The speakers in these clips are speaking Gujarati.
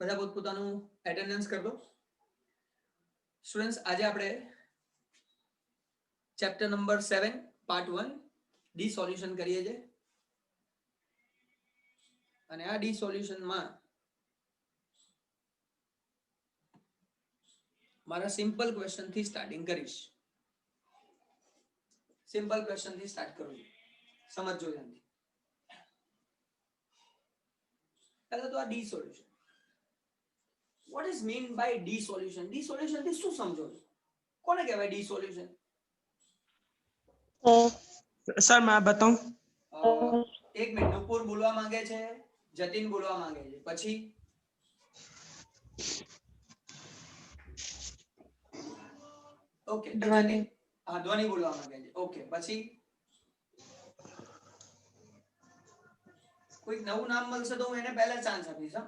બધા પોતપોતાનું એટેન્ડન્સ કરી દો. સ્ટુડન્ટ્સ, આજે આપણે chapter number 7 part 1 D solution કરીએ છીએ. અને આ ડી સોલ્યુશનમાં મારા સિમ્પલ ક્વેશ્ચન થી સ્ટાર્ટિંગ કરીશ. સિમ્પલ ક્વેશ્ચન થી સ્ટાર્ટ કરું છું, સમજજો ધ્યાનથી. પહેલા તો આ D solution, what is mean by D solution? D solution થી શું સમજો છો? કોને કહેવાય ડી સોલ્યુશન? सर मैं बताऊं. એક મિનિટ, નુપુર બોલવા માંગે છે, જતીન બોલવા માંગે છે, પછી ઓકે જતીન, હા ધ્વનિ બોલવા માંગે છે, ઓકે પછી કોઈ નવું નામ મળશે તો હું એને પહેલા ચાન્સ આપીશ. હા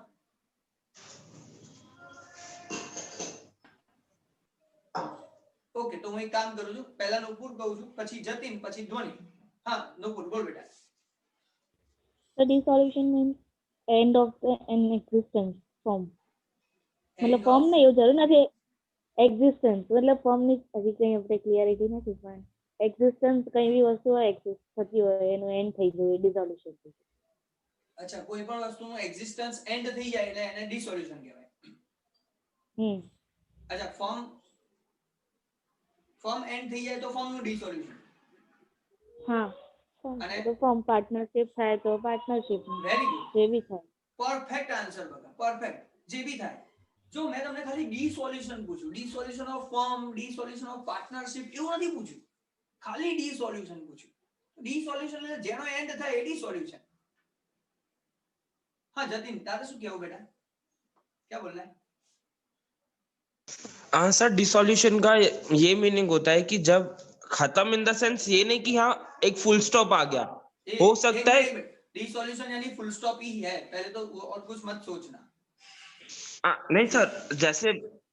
ઓકે, તો હું એક કામ કરું છું, પહેલા નુપુર કહું છું, પછી જતીન, પછી ધ્વનિ. હા નુપુર બોલ બેટા. The dissolution means end of the an existence form. मतलब ફોર્મ ને એવું જરૂર નથી, એક્ઝિસ્ટન્સ मतलब ફોર્મ ની હજી કઈ આપણે ક્લિયરિટી નથી, પણ એક્ઝિસ્ટન્સ કઈ બી વસ્તુ હોય એક્ઝિસ્ટ થતી હોય એનું એન્ડ થઈ ગયું એ ડિસોલ્યુશન. અચ્છા, કોઈ પણ વસ્તુનું એક્ઝિસ્ટન્સ એન્ડ થઈ જાય એટલે એને ડિસોલ્યુશન કહેવાય. અચ્છા, ફોર્મ એન્ડ થઈ જાય તો ફોર્મનું ડિસોલ્યુશન. હા, અને તો ફોર્મ પાર્ટનરશિપ થાય તો પાર્ટનરશિપ. વેરી ગુડ, જે બી થાય. પરફેક્ટ આન્સર બકા, પરફેક્ટ. જે બી થાય. જો મેં તમને ખાલી ડિસોલ્યુશન પૂછ્યું, ડિસોલ્યુશન of form, dissolution of partnership એવું નથી પૂછ્યું, ખાલી ડિસોલ્યુશન પૂછ્યું. ડિસોલ્યુશન એટલે જેનો એન્ડ થાય એ ડિસોલ્યુશન. हाँ जतिन, तारे શું કેવું બેટા? क्या बोलना है? हाँ सर, डिसोल्यूशन का ये मीनिंग होता है कि जब खत्म इन द सेंस ये नहीं कि हाँ एक फुल स्टॉप आ गया, हो सकता है. डिसोल्यूशन यानी फुल स्टॉप ही है, पहले तो और कुछ मत सोचना. नहीं सर, जैसे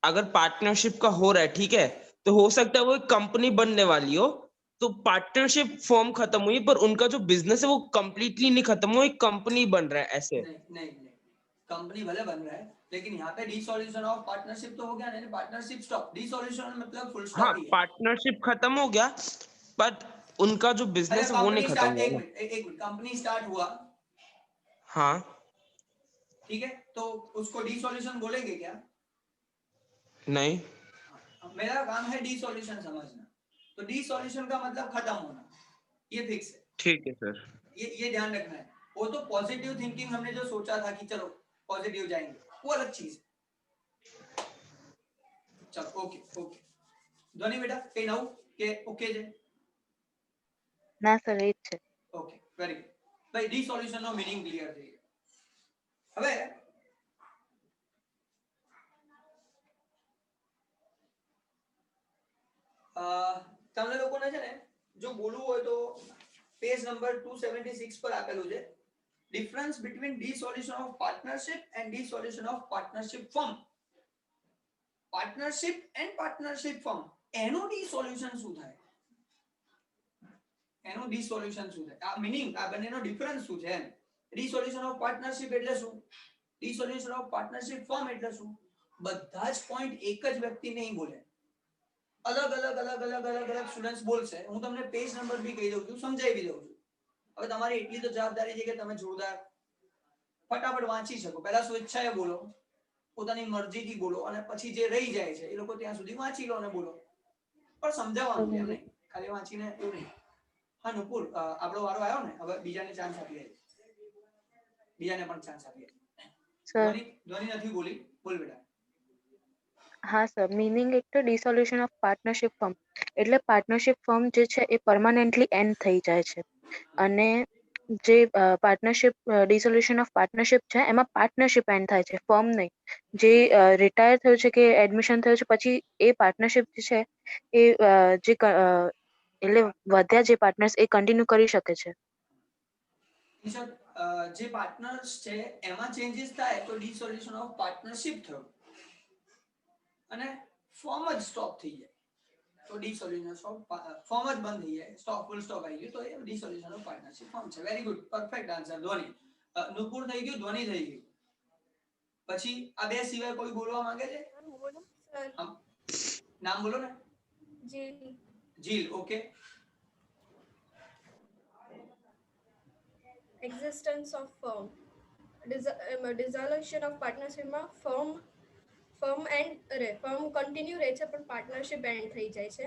अगर पार्टनरशिप का हो रहा है, ठीक है, तो हो सकता है वो एक कंपनी बनने वाली हो, तो पार्टनरशिप फॉर्म खत्म हुई पर उनका जो बिजनेस है वो कंप्लीटली नहीं खत्म हुआ, एक कंपनी बन रहा है ऐसे. नहीं, कंपनी भले बन रहा है, लेकिन यहाँ पे डिसोल्यूशन ऑफ पार्टनरशिप तो हो गया ना, पार्टनरशिप स्टॉप. डिसोल्यूशन मतलब फुल स्टॉप हाँ, ही है. पार्टनरशिप खत्म हो गया बट उनका जो बिजनेस है वो नहीं खत्म हुआ. एक मिनट, कंपनी स्टार्ट हुआ, हाँ ठीक है, तो उसको डिसोल्यूशन बोलेंगे क्या? नहीं. मेरा काम है डिसोल्यूशन समझना. तो डिसोल्यूशन का मतलब खत्म होना, ये फिक्स है. ठीक है सर. ये ध्यान रखना है. वो तो पॉजिटिव थिंकिंग हमने जो सोचा था कि चलो पॉजिटिव जाएंगे, वो अलग चीज है. चलो ओके ओके. ધ્વનિ બેટા કઈ નવું કે ઓકે છે? ના સર એ જ છે. Okay, very good. ભાઈ ડિસોલ્યુશન નો મીનિંગ ક્લિયર થઈ ગયો. હવે તમને લોકોને છે ને જો બોલવું હોય તો પેજ નંબર 276 પર આપેલું છે, difference between dissolution of partnership and dissolution of partnership firm. Partnership and partnership firm, એનું ડિસોલ્યુશન શું થાય? એનું ડિસોલ્યુશન શું થાય? આ મીનિંગ, આ બંનેનો ડિફરન્સ શું છે? ડિસોલ્યુશન ઓફ પાર્ટનરશિપ એટલે શું? ડિસોલ્યુશન ઓફ પાર્ટનરશિપ ફર્મ એટલે શું? બધા જ પોઈન્ટ એક જ વ્યક્તિ નહીં બોલે, અલગ અલગ અલગ અલગ અલગ અલગ સ્ટુડન્ટ્સ બોલશે. હું તમને પેજ નંબર બી કહી દઉં છું, સમજાવી દઉં છું. હવે તમારી એટલી તો જવાબદારી છે કે તમે જોરદાર ફટાફટ વાંચી શકો. પહેલા સ્વેચ્છાએ બોલો, પોતાની મરજીથી બોલો, અને પછી જે રહી જાય છે એ લોકો ત્યાં સુધી વાંચી લો અને બોલો, પણ સમજાવવાનું એમ નહીં ખાલી વાંચીને એવું નહીં. હા નુપુર, આપણો વારો આવ્યો ને, હવે બીજાને ચાન્સ આપીએ, બીજાને પણ ચાન્સ આપીએ. ધ્વનિ નથી બોલી, બોલ બેટા. હા સર, મીનિંગ એક તો ડિસોલ્યુશન ઓફ પાર્ટનરશિપ ફર્મ એટલે પાર્ટનરશિપ ફર્મ જે છે એ પરમાનન્ટલી એન્ડ થઈ જાય છે, અને જે પાર્ટનરશિપ ડિસોલ્યુશન ઓફ પાર્ટનરશિપ છે એમાં પાર્ટનરશિપ એન્ડ થાય છે, ફર્મ નહીં. જે રિટાયર થયું છે કે એડમિશન થયું છે પછી એ પાર્ટનરશિપ જે છે એ જે એટલે વધ્યા જે પાર્ટનર્સ એ કન્ટિન્યુ કરી શકે છે. જે પાર્ટનર્સ છે એમાં ચેન્જીસ થાય તો ડિસોલ્યુશન ઓફ પાર્ટનરશિપ થયું, અને ફોર્મ જ સ્ટોપ થઈ જાય તો ડિસોલ્યુશન ઓફ ફોર્મ જ બંધ થઈ જાય, સ્ટોપ ફૂલ સ્ટોપ આવી ગયું તો એ ડિસોલ્યુશન ઓફ પાર્ટનરશિપ ફોર્મ છે. વેરી ગુડ, પરફેક્ટ આન્સર ધ્વનિ. નુપુર થઈ ગયું, ધ્વનિ થઈ ગયું. પછી આ બે સિવાય કોઈ બોલવા માંગે છે? સર હા, નામ બોલો ને. જે જીલ. Okay. existence of firm dissolution of partnership માં ફર્મ કન્ટિન્યુ રહે છે પણ પાર્ટનરશિપ એન્ડ થઈ જાય છે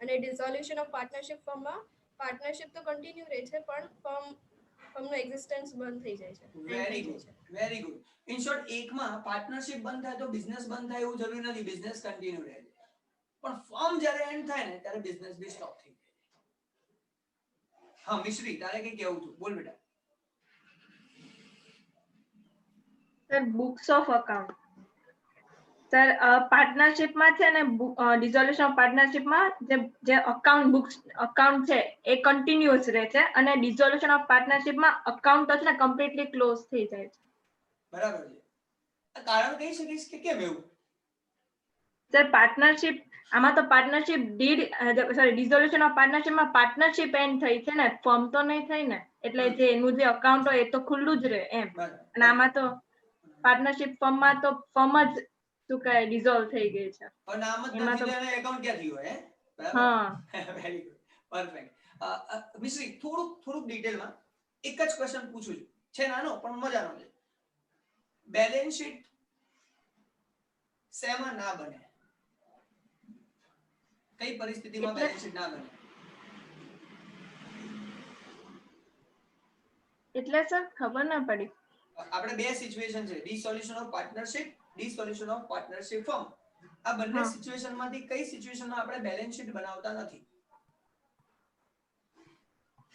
અને ડિઝોલ્યુશન ઓફ પાર્ટનરશિપ ફર્મમાં પાર્ટનરશિપ તો કન્ટિન્યુ રહે છે પણ ફર્મનો એક્ઝિસ્ટન્સ બંધ થઈ જાય છે end વેરી થઈ ગુડ, જાય છે. Very good. ઇન શોર્ટ, એકમાં પાર્ટનરશિપ બંધ થાય તો બિઝનેસ બંધ થાય એવું જરૂરી નથી, બિઝનેસ કન્ટિન્યુ રહે છે. પણ ફર્મ જ્યારે એન્ડ થાય ને ત્યારે બિઝનેસ બી સ્ટોપ થઈ જાય. હા મિશ્રી, તારે કઈ કહેવું હતું? બોલ બેટા. Sir books of account sir પાર્ટનરશિપમાં છે ને ડિઝોલ્યુશન ઓફ પાર્ટનરશિપમાં જે અકાઉન્ટ છે એ કન્ટિન્યુઅસ રહે છે અને ડિઝોલ્યુશન ઓફ પાર્ટનરશિપમાં અકાઉન્ટ તો છે ને કમ્પ્લીટલી ક્લોઝ થઈ જાય છે. બરાબર છે. આ કારણ કહી શકીશ કે કેમ એવું? સર પાર્ટનરશિપ આમાં તો પાર્ટનરશિપ ડિઝોલ્યુશન ઓફ પાર્ટનરશિપમાં પાર્ટનરશિપ એન્ડ થઈ છે ને, ફર્મ તો નહીં થઈ ને, એટલે જે એનું જે અકાઉન્ટ હોય એ તો ખુલ્લું જ રહે એમ. અને આમાં તો પાર્ટનરશિપ ફર્મમાં તો ફર્મ જ શું કહે ડિઝોલ્વ થઈ ગઈ છે. પણ નામ જ એમાં નથી તો તો એનો એકાઉન્ટ ક્યાંથી હોય? બરાબર. હા વેરી ગુડ, પરફેક્ટ. મિશ્રી, થોડુંક ડિટેલમાં એક જ ક્વેશ્ચન પૂછું છું. છે નાનો પણ મજાનો છે. બેલેન્સ શીટ શેમાં ના બને? કઈ પરિસ્થિતિમાં એટલે- બેલેન્સ શીટ ના બને? એટલે સર ખબર ના પડી. આપણે બે સિચ્યુએશન છે, dissolution of partnership, dissolution of partnership firm. આ બંને હા. સિચ્યુએશનમાંથી કઈ સિચ્યુએશનમાં આપણે બેલેન્સ શીટ બનાવતા નથી?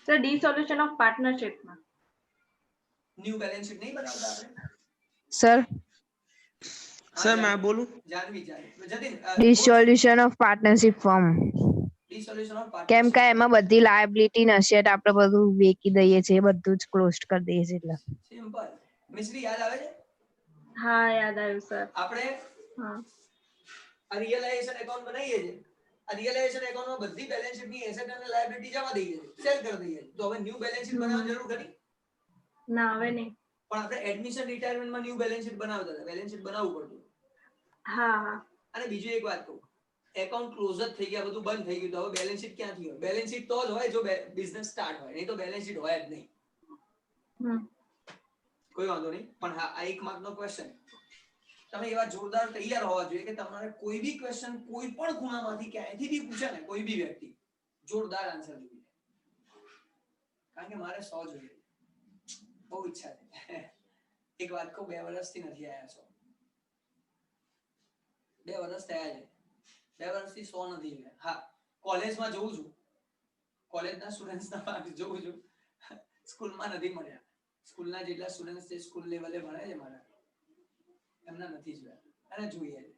સર ડિસોલ્યુશન ઓફ પાર્ટનરશિપમાં ન્યૂ બેલેન્સ શીટ નહીં બનાવતા આપણે? સર सर मैं बोलूं? Janvi Jatin, dissolution of partnership form dissolution of કેમ કે પાર્ટનરશિપ એમાં બધી લાયબિલિટી નશે આપણે બધું વેચી દઈએ છીએ, બધું જ ક્લોઝ કરી દઈએ છીએ એટલે સિમ્પલ. મિશ્રી, યાદ આવે છે? હા યાદ આવ્યું સર. આપણે હા આ રિયલાઇઝેશન એકાઉન્ટ બનાવીએ છીએ. આ રિયલાઇઝેશન એકાઉન્ટમાં બધી બેલેન્સ શીટની એસેટ અને લાયબિલિટી જવા દઈએ છીએ, સેલ કરી દઈએ છીએ. તો હવે ન્યૂ બેલેન્સ શીટ બનાવવાની જરૂર ખરી? ના હવે નહીં. પણ આપણે એડમિશન રિટાયરમેન્ટમાં ન્યૂ બેલેન્સ શીટ બનાવતા હતા, બેલેન્સ શીટ બનાવવું પડતું. હા હા અને બીજું એક વાત કહું, એકાઉન્ટ ક્લોઝ જ થઈ ગયા, બધું બંધ થઈ ગયું, તો હવે બેલેન્સ શીટ ક્યાંથી હોય? બેલેન્સ શીટ તો જ હોય જો બિઝનેસ સ્ટાર્ટ હોય, નહીં તો બેલેન્સ શીટ હોય જ નહીં. કોઈ વાંધો નહીં. પણ હા, આ એક માર્કનો ક્વેશ્ચન. તમે એવા જોરદાર તૈયાર હોવા જોઈએ કે તમારે કોઈ બી ક્વેશ્ચન કોઈ પણ ખૂણામાંથી ક્યાંયથી બી પૂછે ને કોઈ બી વ્યક્તિ, જોરદાર આન્સર જોઈએ. કારણ કે મારે 100 જોઈએ, બહુ ઈચ્છા છે. એક વાત કહું, 2 વર્ષથી નથી આયા 100. 2 વર્ષ થયા છે, 2 વર્ષથી 100 નથી જોયા. હા, કોલેજમાં જોઉં છું, કોલેજના સ્ટુડન્ટ્સના માર્ક્સ જોઉં છું, સ્કૂલમાં નથી મળ્યા. સ્કૂલના જેટલા સ્ટુડન્ટ્સ છે, સ્કૂલ લેવલે ભણે છે મારા, એમના નથી જોયા અને જોઈએ છે.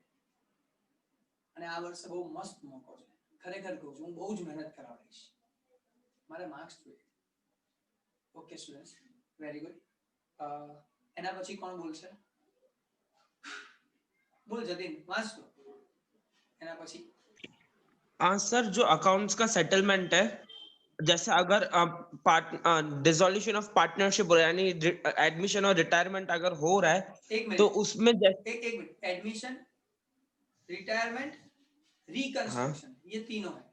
અને આ વર્ષે બહુ મસ્ત મોકો છે, ખરેખર કહું છું, હું બહુ જ મહેનત કરાવીશ. મારે માર્ક્સ જોઈએ. Okay students, very good. એના પછી કોણ બોલશે? बोल जतिन, वाच लो. एना પછી सर जो अकाउंट्स का सेटलमेंट है, जैसे अगर डिसोल्यूशन ऑफ पार्टनरशिप यानी एडमिशन और रिटायरमेंट अगर हो रहा है एक मिनट, तो उसमें एक मिनट, एडमिशन, रिटायरमेंट, रिकंस्ट्रक्शन, ये तीनों है.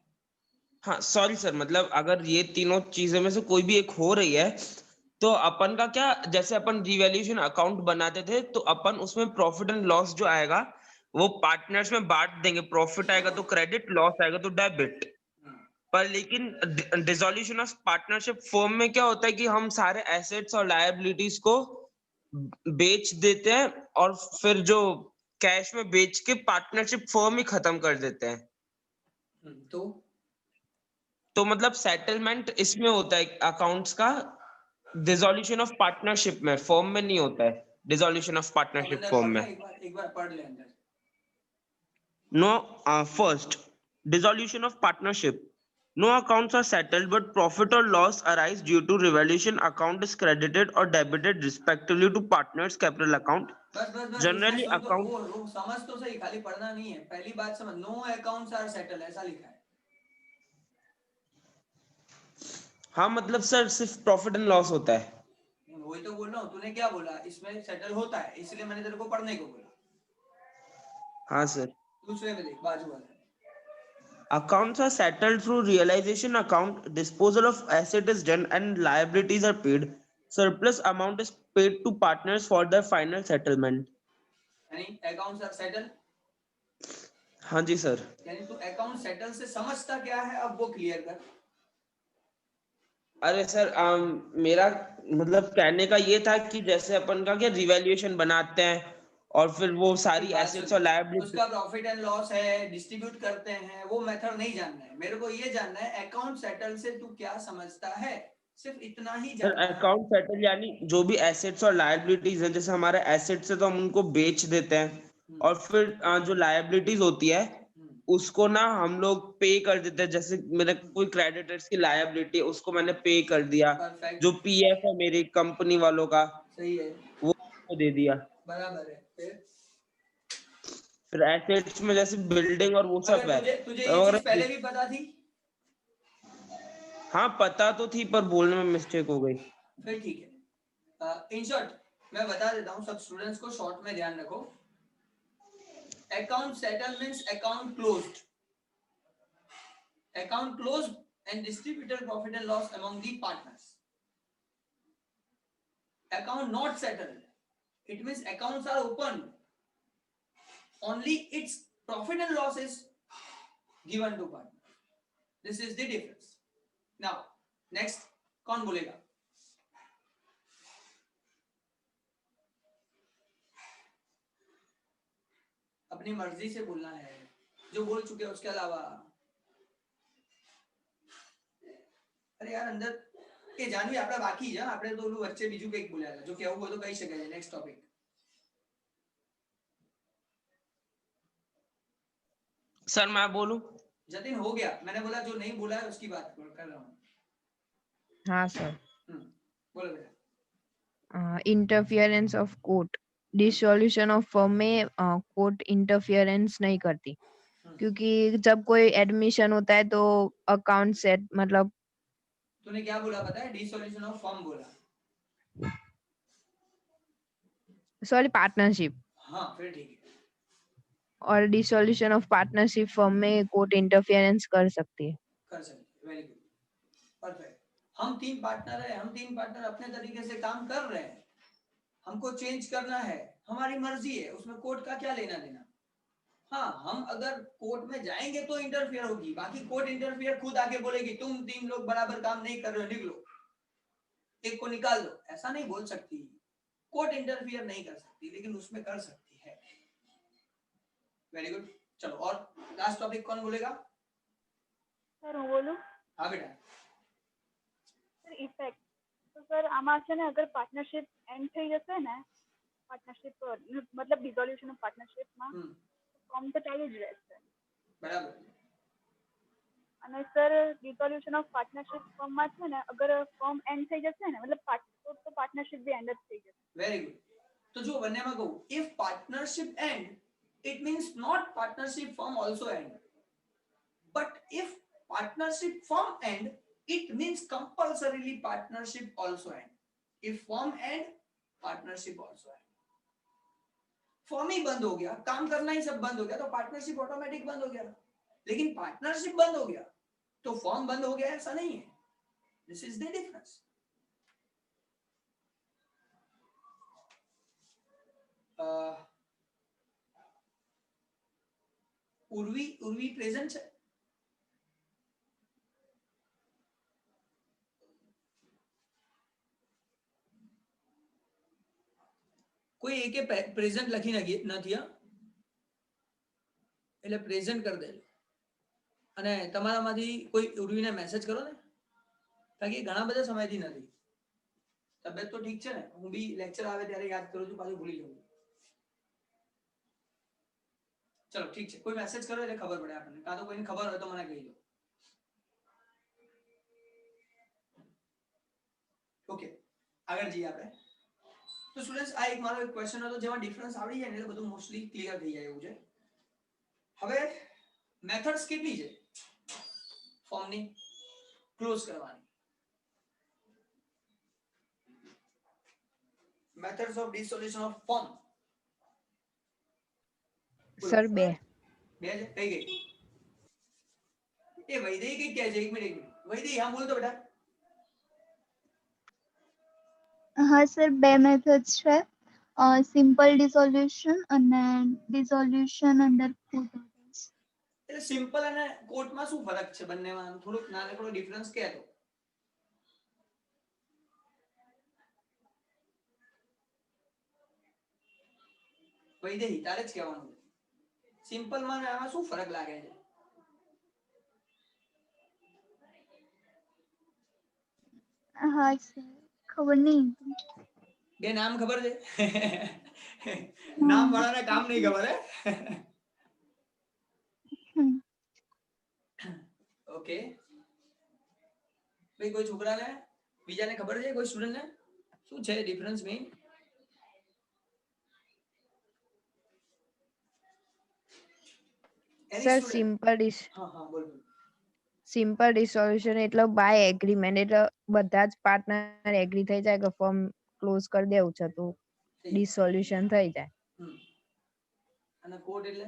हाँ सॉरी सर, मतलब अगर ये तीनों चीजों में से कोई भी एक हो रही है तो अपन का क्या, जैसे अपन रिवैल्यूएशन अकाउंट बनाते थे तो अपन उसमें प्रॉफिट एंड लॉस जो आएगा वो पार्टनर्स में बांट देंगे, प्रॉफिट आएगा तो क्रेडिट, लॉस आएगा तो डेबिट. पर लेकिन डिसोल्यूशन ऑफ पार्टनरशिप फर्म में क्या होता है कि हम सारे एसेट्स और लायबिलिटीज को बेच देते हैं और फिर जो कैश में बेच के पार्टनरशिप फर्म ही खत्म कर देते हैं. तो मतलब सेटलमेंट इसमें होता है अकाउंट्स का, डिसोल्यूशन ऑफ पार्टनरशिप में, फर्म में नहीं होता है. डिसोल्यूशन ऑफ पार्टनरशिप फर्म में एक बार पढ़ ले अंदर. No, first dissolution of partnership, no accounts are settled but profit or loss arise due to revaluation. Account is credited or debited respectively to partners capital account. बस Generally account, वो समझ तो सही, खाली पढ़ना नहीं है. पहली बात समझ, नो अकाउंट्स आर सेटल, ऐसा लिखा है. हाँ मतलब सर सिर्फ प्रॉफिट एंड लॉस होता है. वो वही तो बोल रहा हूँ, तूने क्या बोला, इसमें सेटल होता है, इसलिए मैंने तेरे को पढ़ने को बोला। हाँ सर। दूसरे में देख, बाजू वाला Accounts are settled through realization account, disposal of asset is done and liabilities are paid. Surplus amount is paid to partners for their final settlement. यानी अकाउंट्स आर सेटल, हाँ जी सर। यानी तू अकाउंट सेटल से समझता क्या है, अब वो क्लियर कर। अरे सर मेरा मतलब कहने का ये था कि जैसे अपन का क्या रिवैल्यूएशन बनाते हैं और फिर वो सारी बात एसेट्स सुन, और लायबिलिटी। उसका प्रॉफिट एंड लॉस है, डिस्ट्रीब्यूट करते हैं, वो मेथड नहीं जानना है मेरे को, ये जानना है अकाउंट सेटल से तू क्या समझता है, सिर्फ इतना ही सर जानना है। अकाउंट सेटल यानी जो भी एसेट्स और लायबिलिटीज है, जैसे हमारे एसेट्स है तो हम उनको बेच देते हैं और फिर जो लायबिलिटीज होती है उसको ना हम लोग पे कर देते हैं। जैसे मेरे कोई क्रेडिटर्स की लायबिलिटी है उसको मैंने पे कर दिया, परफेक्ट, जो पीएफ है मेरी कंपनी वालों का सही है, वो उसको दे दिया। बराबर है। फिर एसेट्स में जैसे बिल्डिंग और वो सब अगर है। तुझे तुझे ये अगर चीज पहले भी पता थी, हाँ पता तो थी पर बोलने में मिस्टेक हो गई। फिर ठीक है। इन शॉर्ट मैं बता देता हूँ सब स्टूडेंट्स को, शॉर्ट में ध्यान रखो। Account settle means account closed, account closed and distributed profit and loss among the partners. Account not settled, it means accounts are open, only its profit and loss is given to partner. This is the difference. Now next कौन बोलेगा? अपनी मर्जी से बोलना है, जो बोल चुके हैं उसके अलावा। अरे यार અંદર એ જાનવી આપડા બાકી છે, આપણે તો ઓલું વચ્ચે બીજું કંઈક બોલ્યા હતા, જો કેવું હોય તો કહી શકાય છે। નેક્સ્ટ ટોપિક सर मैं बोलूं? जतिन हो गया, मैंने बोला जो नहीं बोला है उसकी बात कर रहा हूँ। हाँ सर। बोलो बेटा। Interference of court, dissolution of firm में कोर्ट इंटरफियरेंस नहीं करती, क्योंकि जब कोई एडमिशन होता है तो अकाउंट सेट मतलब तूने क्या बोला पता है? डिसोल्यूशन ऑफ फर्म बोला, सॉरी पार्टनरशिप, हाँ फिर ठीक है। और डिसोल्यूशन ऑफ पार्टनरशिप फर्म में कोर्ट इंटरफियरेंस कर सकती है। कर सकते, वेरी गुड, परफेक्ट। हम तीन पार्टनर है, हम तीन पार्टनर अपने तरीके से काम कर रहे हैं, हमको चेंज करना है, हमारी मर्जी है, उसमें कोर्ट का क्या लेना देना। हाँ, हम अगर कोर्ट में जाएंगे तो इंटरफियर होगी, बाकी कोर्ट इंटरफियर खुद आके बोलेगी तुम तीन लोग बराबर काम नहीं कर रहे हो, निकलो, एक को निकाल दो, ऐसा नहीं बोल सकती। कोर्ट इंटरफियर नहीं कर सकती, लेकिन उसमें कर सकती है। वेरी गुड, चलो और लास्ट टॉपिक कौन बोलेगा? સર હું બોલું? हाँ बेटा। સર ઇફેક્ટ, તો સર આમાં છે ને અગર પાર્ટનરશિપ એન્ડ થઈ જશે ને, પાર્ટનરશિપ મતલબ ડિઝોલ્યુશન ઓફ પાર્ટનરશિપમાં ફોર્મ તો ચાલુ જ રહેશે, બરાબર। અને સર ડિઝોલ્યુશન ઓફ પાર્ટનરશિપ ફોર્મમાં છે ને અગર ફોર્મ એન્ડ થઈ જશે ને મતલબ તો પાર્ટનરશિપ બી એન્ડ જ થઈ જશે। વેરી ગુડ, તો જો બંનેમાં કહું, if partnership and it means not partnership firm also end, but if partnership firm end it means compulsorily partnership also end। if firm end partnership also end। Form ही बंद हो गया, काम करना ही सब बंद हो गया, तो पार्टनरशिप ऑटोमेटिक बंद हो गया। लेकिन पार्टनरशिप बंद हो गया तो फॉर्म बंद हो गया, ऐसा नहीं है। This is the difference. Urvi present है? કોઈ એકે પ્રેઝન્ટ લખી નથી, હા, એટલે પ્રેઝન્ટ કરી દેજો। અને તમારામાંથી કોઈ ઉર્વીને મેસેજ કરો ને, કારણ કે ઘણા બધા સમયથી નથી। તબિયત તો ઠીક છે ને, હું બી લેક્ચર આવે ત્યારે યાદ કરું છું, પાછું ભૂલી જાઉં। ચલો ઠીક છે, કોઈ મેસેજ કરો એટલે ખબર પડે આપણને, કાં તો કોઈને ખબર હોય તો મને કહી દો। ઓકે, આગળ જઈએ આપણે। તો સ્ટુડન્ટ્સ આ એક મારો એક ક્વેશ્ચન હતો જેમાં ડિફરન્સ આવડી જાય ને એટલે બધું મોસ્ટલી ક્લિયર થઈ જાય એવું છે। હવે મેથડ્સ કેટલી છે ફોર્મની ક્લોઝ કરવાની? Methods of dissolution of firm. Sir બે. બે છે કઈ ગઈ? એ વૈદેહી કઈ કહે છે? એક મિનિટ વૈદેહી હા બોલ તો બેટા. હા સર, બે મેથડ્સ છે, સિમ્પલ ડિસોલ્યુશન અને ડિસોલ્યુશન અંડર કોર્ટ ઓર્ડર્સ. એટલે સિમ્પલ અને કોર્ટમાં શું ફરક છે બંનેમાં? થોડુંક નાનકડો ડિફરન્સ કહે તો. વૈદેહી તારે જ કહેવાનું. સિમ્પલ માં અને આમાં શું ફરક લાગે છે? હા સર, ખબર નહીં. બે નામ ખબર છે? નામ વાળાને કામ નહીં ખબર હે. ઓકે ભાઈ, કોઈ છોકરાને બીજાને ખબર છે? કોઈ સ્ટુડન્ટને શું છે ડિફરન્સ મેઇન? સર હા હા બોલ બોલ. સિમ્પલ ડિસોલ્યુશન એટલે બાય એગ્રીમેન્ટ, એટલે બધા જ પાર્ટનર એગ્રી થઈ જાય કે ફોર્મ ક્લોઝ કરી દેવું છે તો ડિસોલ્યુશન થઈ જાય. અને કોર્ટ એટલે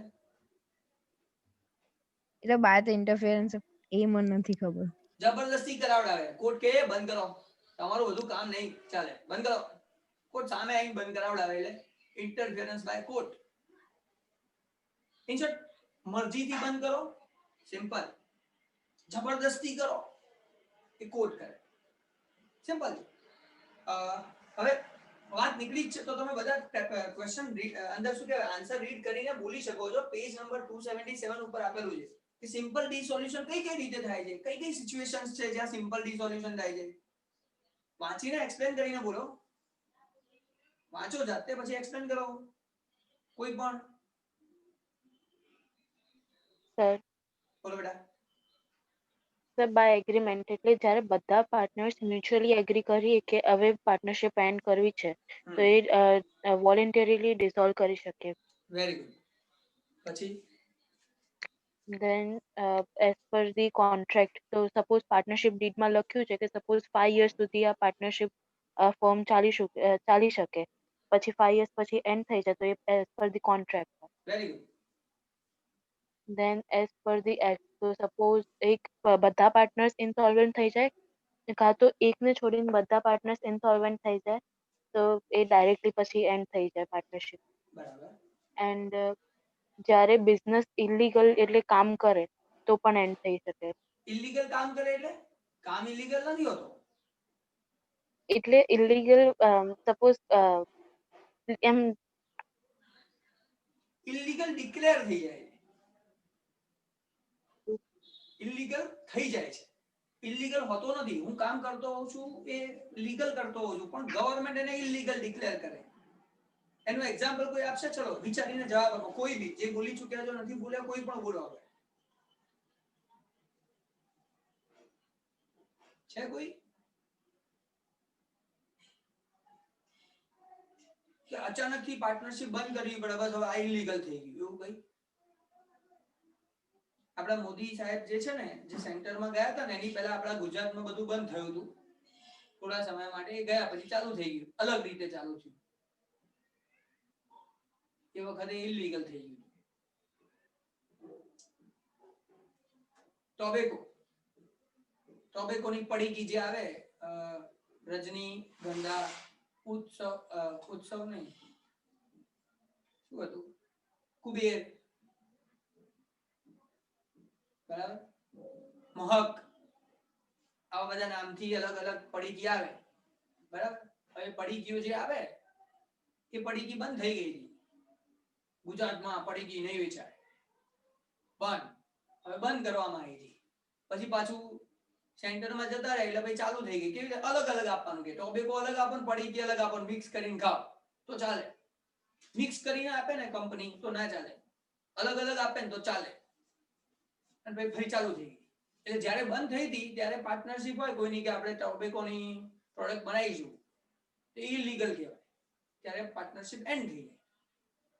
એટલે બાય ઇન્ટરફિયરન્સ એ મને નથી ખબર. જબરદસ્તી કરાવડાવે. કોર્ટ કે બંધ કરો, તમારું બધું કામ નહીં ચાલે, બંધ કરો. કોર્ટ સામે આવીને બંધ કરાવડાવે એટલે interference by court. In short, મરજીથી બંધ કરો સિમ્પલ, જબરદસ્તી કરો એ કોર્ટ કરે. સિમ્પલ. હવે વાત નીકળી છે તો તમે બધા ક્વેશ્ચન અંદર શું કહેવાય આન્સર રીડ કરીને બોલી શકો છો. પેજ નંબર 277 ઉપર આપેલું છે કે સિમ્પલ ડિસોલ્યુશન કઈ કઈ રીતે થાય છે, કઈ કઈ સિચ્યુએશન્સ છે જ્યાં સિમ્પલ ડિસોલ્યુશન થાય છે. વાંચીને એક્સપ્લેન કરીને બોલો. વાંચો જાતે પછી એક્સપ્લેન કરો કોઈ પણ. સર બોલો બેટા. સર બાય એગ્રીમેન્ટ એટલે જ્યારે બધા પાર્ટનર્સ મ્યુચ્યુઅલી એગ્રી કરીએ કે હવે પાર્ટનરશિપ એન્ડ કરવી છે તો એ વોલેન્ટરીલી ડિસોલ્વ કરી શકે. Very good. પછી then as per the contract, તો સપોઝ પાર્ટનરશિપ ડીડમાં લખ્યું છે કે સપોઝ 5 years સુધી આ પાર્ટનરશિપ ફોર્મ ચાલી શકે, પછી 5 years પછી એન્ડ થઈ જાય તો એ as per the contract. Very good. then as per the act, તો સપોઝ એક બધા પાર્ટનર્સ ઇન્સોલ્વન્ટ થઈ જાય કાં તો એકને છોડીને બધા પાર્ટનર્સ ઇન્સોલ્વન્ટ થઈ જાય તો એ ડાયરેક્ટલી પછી એન્ડ થઈ જાય પાર્ટનરશિપ. બરાબર. એન્ડ જ્યારે બિઝનેસ ઇલીગલ એટલે કામ કરે તો પણ એન્ડ થઈ શકે. ઇલીગલ કામ કરે એટલે કામ ઇલીગલ નથી હોતો. એટલે ઇલીગલ સપોઝ એમ ઇલીગલ ડિક્લેર થઈ જાય, ઇલીગલ થઈ જાય છે. ઇલીગલ હોતો નથી. હું કામ કરતો હોઉં છું એ લીગલ કરતો હોઉં છું પણ ગવર્નમેન્ટ એને ઇલીગલ ડિક્લેર કરે. એનું એક્ઝામ્પલ કોઈ આપશે? ચલો વિચારીને જવાબ આપો. કોઈ બી જે બોલી ચૂક્યા છો, નથી બોલ્યા કોઈ પણ બોલો. હવે છે કોઈ કે અચાનક થી પાર્ટનરશિપ બંધ કરવી પડે બસ હવે આ ઇલીગલ થઈ ગયું એવું કઈ? આપણા મોદી સાહેબ જે છે ને, જે સેન્ટરમાં ગયા હતા ને એની પહેલા આપણા ગુજરાતમાં બધું બંધ થયું હતું થોડા સમય માટે. એ ગયા પછી ચાલુ થઈ ગયું, અલગ રીતે ચાલુ થયું. એ વખતે ઇલીગલ થઈ ગયું. ટોબેકોની પડીકી જે આવે, રજની ગંધા ઉત્સવ નહીં શું હતું, કુબેર, બરાબર, મહક, આવા બધા નામથી અલગ અલગ પડીકી આવે. બરાબર. હવે પડીકીઓ જે આવે એ પડીકી બંધ થઈ ગઈ હતી ગુજરાતમાં. પડીકી નહીં વેચાય, બંધ. હવે બંધ કરવામાં આવી હતી. પછી પાછું સેન્ટરમાં જતા રહે એટલે ભાઈ ચાલુ થઈ ગઈ. કેવી રીતે? અલગ અલગ આપવાનું. કે ટોબેકો અલગ આપો, પડીકી અલગ આપો, મિક્સ કરીને ખાઓ તો ચાલે. મિક્સ કરીને આપે ને કંપની તો ના ચાલે, અલગ અલગ આપે ને તો ચાલે. અને ભાઈ ફરી ચાલુ થઈ ગઈ. એટલે જ્યારે બંધ થઈ હતી ત્યારે પાર્ટનરશિપ હોય કોઈની કે આપણે ટોબેકોની પ્રોડક્ટ બનાવીશું તો ઇલીગલ કહેવાય. ત્યારે પાર્ટનરશિપ એન્ડ થઈ જાય.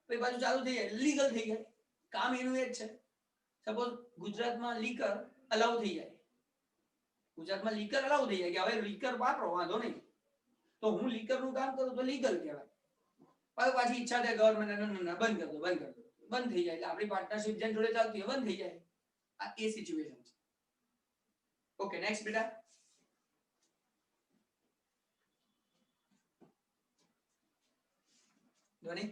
પછી પાછું ચાલુ થઈ જાય, લીગલ થઈ જાય. કામ એનું એ જ છે. સપોઝ ગુજરાતમાં લીકર અલાઉ થઈ જાય, ગુજરાતમાં લીકર અલાઉ થઈ જાય કે હવે લીકર વાપરો વાંધો નહીં, તો હું લીકર નું કામ કરું તો લીગલ કહેવાય. હવે પાછી ઈચ્છા થાય ગવર્મેન્ટ બંધ કરી દો બંધ થઈ જાય એટલે આપણી પાર્ટનરશિપ જેન જોડે ચાલતી હોય બંધ થઈ જાય. આ એ સિચ્યુએશન છે. ઓકે નેક્સ્ટ બેટા. ધ્વનિ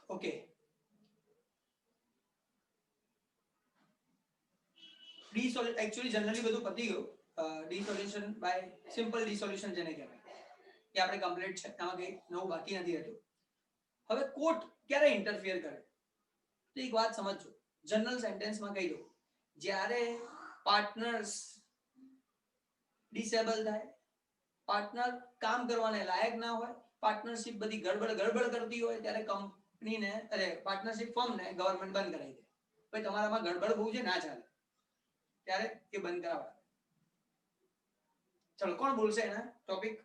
ઓકે એકચ્યુઅલી જનરલી બધું પતી ગયું. ડીસોલ્યુશન બાય સિમ્પલ ડીસોલ્યુશન જેને કહેવાય કે આપણે કમ્પ્લીટ છે, આમાં કંઈ નવું બાકી નથી રહેતું. હવે કોર્ટ ક્યારે ઇન્ટરફિયર કરે તો એક વાત સમજજો. જનરલ સેન્ટેન્સમાં કહી દઉં, જ્યારે પાર્ટનર્સ ડિસેબલ થાય, પાર્ટનર કામ કરવાને લાયક ના હોય, પાર્ટનરશિપ બધી ગડબડ કરતી હોય, ત્યારે કંપનીને પાર્ટનરશિપ ફર્મને ગવર્મેન્ટ બંધ કરાવી દે. ભાઈ તમારામાં ગડબડ બહુ છે, ના ચાલે, ત્યારે એ બંધ કરાવવા. ચલો કોણ બોલશે એના ટોપિક?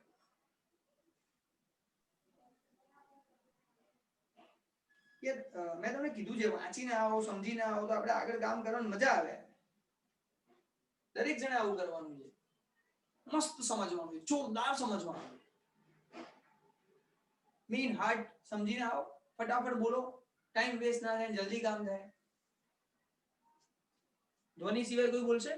મેં તમને કીધું છે, વાંચીને આવો, સમજીને આવો તો આપણે આગળ કામ કરવાની મજા આવે. દરેક જણે આવું કરવાનું છે, મસ્ત સમજવાનું છે, જોરદાર સમજવાનું છે. મેઇન હાર્ટ સમજીને આવો, ફટાફટ બોલો, ટાઈમ વેસ્ટ ના થાય, જલ્દી કામ થાય. ધ્વનિ સિવાય કોઈ બોલશે?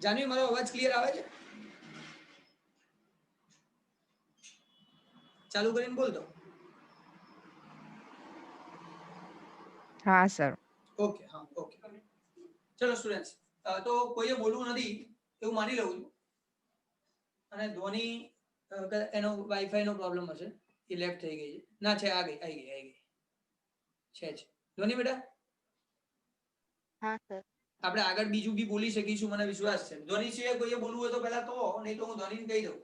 જાનવી મારો અવાજ ક્લિયર આવે છે? ચાલુ કરીને બોલતો. હા સર. ઓકે હા ઓકે. ચલો સ્ટુડન્ટ્સ, તો કોઈએ બોલવું નથી એવું માની લઉં છું. અને ધ્વનિ એનો વાઈફાઈ નો પ્રોબ્લેમ હશે, એ લેફ્ટ થઈ ગઈ છે. ના છે, આવી ગઈ છે જ. ધ્વનિ બેટા હા સર. આપણે આગળ બીજું બી બોલી શકીશું, મને વિશ્વાસ છે. ધ્વનિ સિવાય કોઈએ બોલવું હોય તો પહેલા કહો, નહીં તો હું ધ્વનિને કહી દઉં.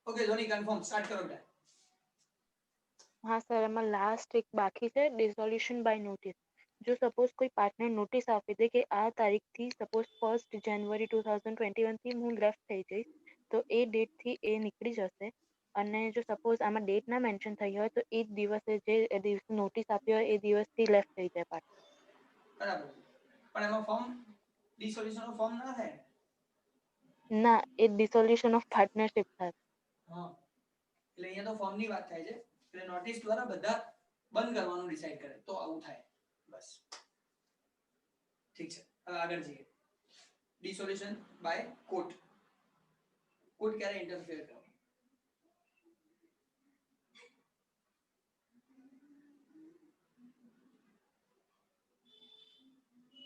ઓકે ધ્વનિ કન્ફર્મ, સ્ટાર્ટ કરો બેટા. હા સર, એમાં લાસ્ટ એક બાકી છે, ડિસોલ્યુશન બાય નોટિસ. જો સપોઝ કોઈ પાર્ટનર નોટિસ આપી દે કે આ તારીખથી સપોઝ 1 જાન્યુઆરી 2021 થી હું લેફ્ટ થઈ જઈશ, તો એ ડેટ થી એ નીકળી જશે. અને જો સપોઝ આમાં ડેટ ના મેન્શન થઈ હોય તો એ જ દિવસે જે દિવસે નોટિસ આપી હોય એ દિવસથી લેફ્ટ થઈ જાય પાર્ટનર. બરાબર, પણ એમાં ફોર્મ ડિસોલ્યુશન નો ફોર્મ ના થાય. ના, એ ડિસોલ્યુશન ઓફ પાર્ટનરશિપ થાય. હા, એટલે અહીંયા તો ફોર્મ ની વાત થાય છે. એટલે નોટિસ દ્વારા બધા બંધ કરવાનું ડિસાઈડ કરે તો આવું થાય. બસ ઠીક છે, હવે આગળ જઈએ. ડિસોલ્યુશન બાય કોર્ટ. કોર્ટ ક્યારે ઇન્ટરફિયર કરે?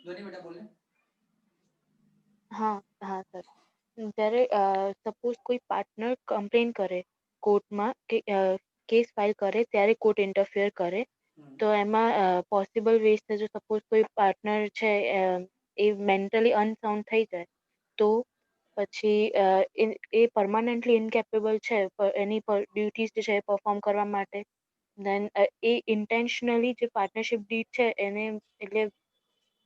ધ્વનિ બેટા બોલે. હા હા સર, જ્યારે સપોઝ કોઈ પાર્ટનર કમ્પ્લેન કરે કોર્ટમાં કે કેસ ફાઇલ કરે, ત્યારે કોર્ટ ઇન્ટરફિયર કરે. તો એમાં પોસિબલ વેઝ છે, જો સપોઝ કોઈ પાર્ટનર છે એ મેન્ટલી અનસાઉન્ડ થઈ જાય, તો પછી એ પરમાનન્ટલી ઇનકેપેબલ છે એની ડ્યુટીઝ જે છે એ પરફોર્મ કરવા માટે. દેન એ ઇન્ટેન્શનલી જે પાર્ટનરશિપ ડીડ છે એને એટલે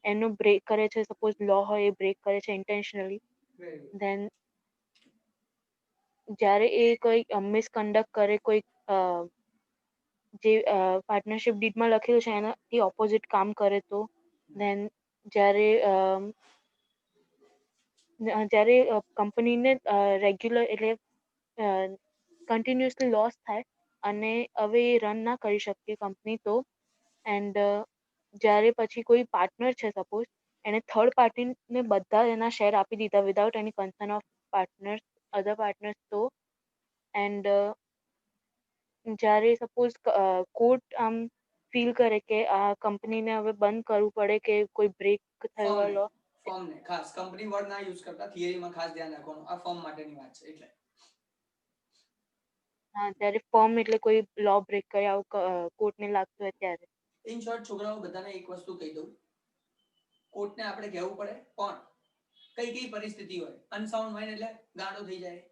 એનો બ્રેક કરે છે, સપોઝ લો હોય એ બ્રેક કરે છે ઇન્ટેન્શનલી. દેન જ્યારે એ કોઈ મિસકન્ડક્ટ કરે, કોઈ જે પાર્ટનરશિપ ડીડમાં લખેલું છે એનાથી ઓપોઝિટ કામ કરે તો. દેન જ્યારે કંપનીને રેગ્યુલર એટલે કન્ટિન્યુઅસલી લોસ થાય અને હવે એ રન ના કરી શકે કંપની, તો એન્ડ જ્યારે પછી કોઈ પાર્ટનર છે સપોઝ એને થર્ડ પાર્ટીને બધા એના શેર આપી દીધા without any concern of partners, other partners, તો એન્ડ જ્યારે સપોઝ કોર્ટ આમ ફીલ કરે કે આ કંપનીને હવે બંધ કરવું પડે કે કોઈ બ્રેક થયો હોય લો. ફોર્મ ને ખાસ કંપની વર્ડ ના યુઝ કરતા, થિયરીમાં ખાસ ધ્યાન રાખવાનું, આ ફોર્મ માટેની વાત છે એટલે. હા, ત્યારે ફોર્મ એટલે કોઈ લો બ્રેક કરે આવું કોર્ટને લાગતું હોય ત્યારે. ઇન શોર્ટ છોકરાઓ બધાને એક વસ્તુ કહી દઉં, કોર્ટને આપણે કહેવું પડે પણ કઈ પરિસ્થિતિ હોય, અનસાઉન્ડ માઇન્ડ એટલે ગાંડો થઈ જાય,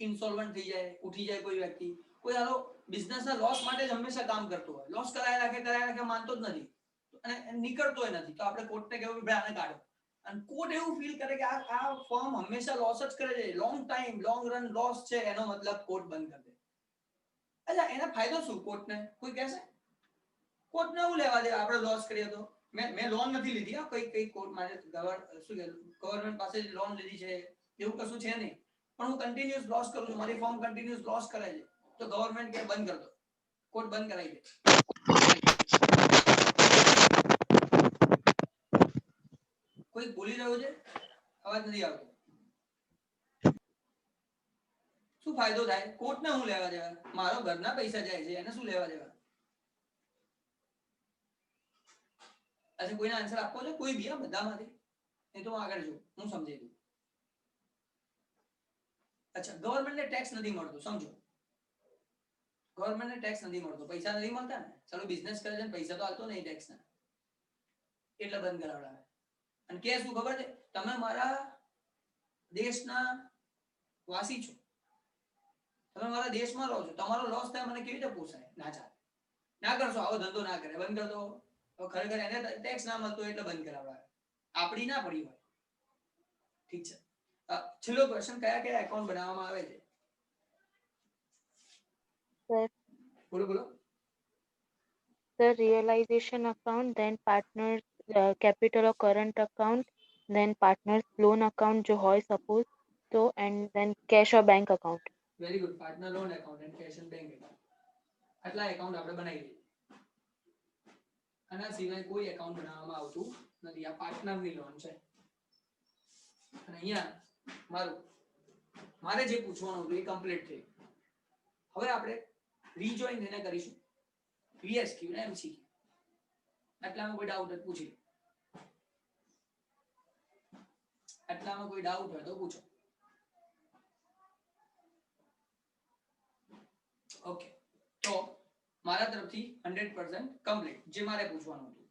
ઇન્સોલ્વન્ટ થઈ જાય, ઉઠી જાય કોઈ વ્યક્તિ, કોઈ આનો બિઝનેસના લોસ માટે જ હંમેશા કામ કરતો હોય, લોસ કરાય રાખે માનતો જ નથી, તો અને નીકળતોય નથી, તો આપણે કોર્ટને કહેવું કે ભાઈ આને કાઢો. અને કોર્ટ એવું ફીલ કરે કે આ ફર્મ હંમેશા લોસ જ કરે છે, long time long run loss છે, એનો મતલબ કોર્ટ બંધ કરી દે. અચ્છા એના ફાયદો શું કોર્ટને? કોઈ કહેશે? કોર્ટને એવું લેવા દે આપણે લોસ કરીએ તો. મેં લોન નથી લીધી, હા કઈ કોર્ટ મારે ગવર્મેન્ટ પાસે લોન લીધી છે એવું કશું છે નહીં, પણ હું કન્ટિન્યુઅસ લોસ કરું છું, મારી ફર્મ કન્ટિન્યુઅસ લોસ કરે છે, તો ગવર્મેન્ટ કે બંધ કરી દો, કોર્ટ બંધ કરાવી દે. કોઈ બોલી રહ્યું છે? અવાજ નથી આવતો. શું ફાયદો થાય? કોર્ટને શું લેવા દેવા? મારો ઘરના પૈસા જાય છે, એને શું લેવા દેવા? અચ્છા કોઈને આન્સર આપવો છે? કોઈ બી બધામાંથી? નહીં તો હું આગળ જોઉં, હું સમજી દઉં. અચ્છા ગવર્મેન્ટને ટેક્સ નથી મળતો, સમજો ગવર્મેન્ટને ટેક્સ નથી મળતો, પૈસા નથી મળતા ને, ચાલો બિઝનેસ કરે છે ને પૈસા તો આલતો નહીં ટેક્સ ના, એટલે બંધ કરાવડાવે. અને કે શું ખબર છે? તમે મારા દેશના વાસી છો, તમે મારા દેશમાં રહો છો, તમારો લોસ થાય મને કેવી રીતે પોસાય? ના ચાલે, ના કરશો, આવો ધંધો ના કરે, બંધ કરી દો. ખરેખર એને ટેક્સ ના મળતો એટલે બંધ કરાવડાવે, આપણી ના પડી હોય. ઠીક છે. છેલ્લો ક્વેશ્ચન, કયા કયા એકાઉન્ટ બનાવવામાં આવે છે? સર બોલો બોલો. the realization account, then partners capital or current account, then partners loan account जो હોય suppose तो, and then cash or bank account. Very good. Partner loan account and cache and bank account, આટલા એકાઉન્ટ આપણે બનાવી દઈએ. આના સિવાય કોઈ એકાઉન્ટ બનાવવામાં આવતું નથી. આ પાર્ટનરની લોન છે. અને અહીંયા મારે જે પૂછવાનું હતું એ કમ્પ્લીટ થઈ. હવે આપણે રીજોઈન એને કરીશું, વીએસક્યુ ને એમસીક્યુ. આટલામાં કોઈ ડાઉટ હોય પૂછી લો. આટલામાં કોઈ ડાઉટ હોય તો પૂછો. ઓકે, તો મારા તરફથી 100% કમ્પ્લીટ જે મારે પૂછવાનું હતું.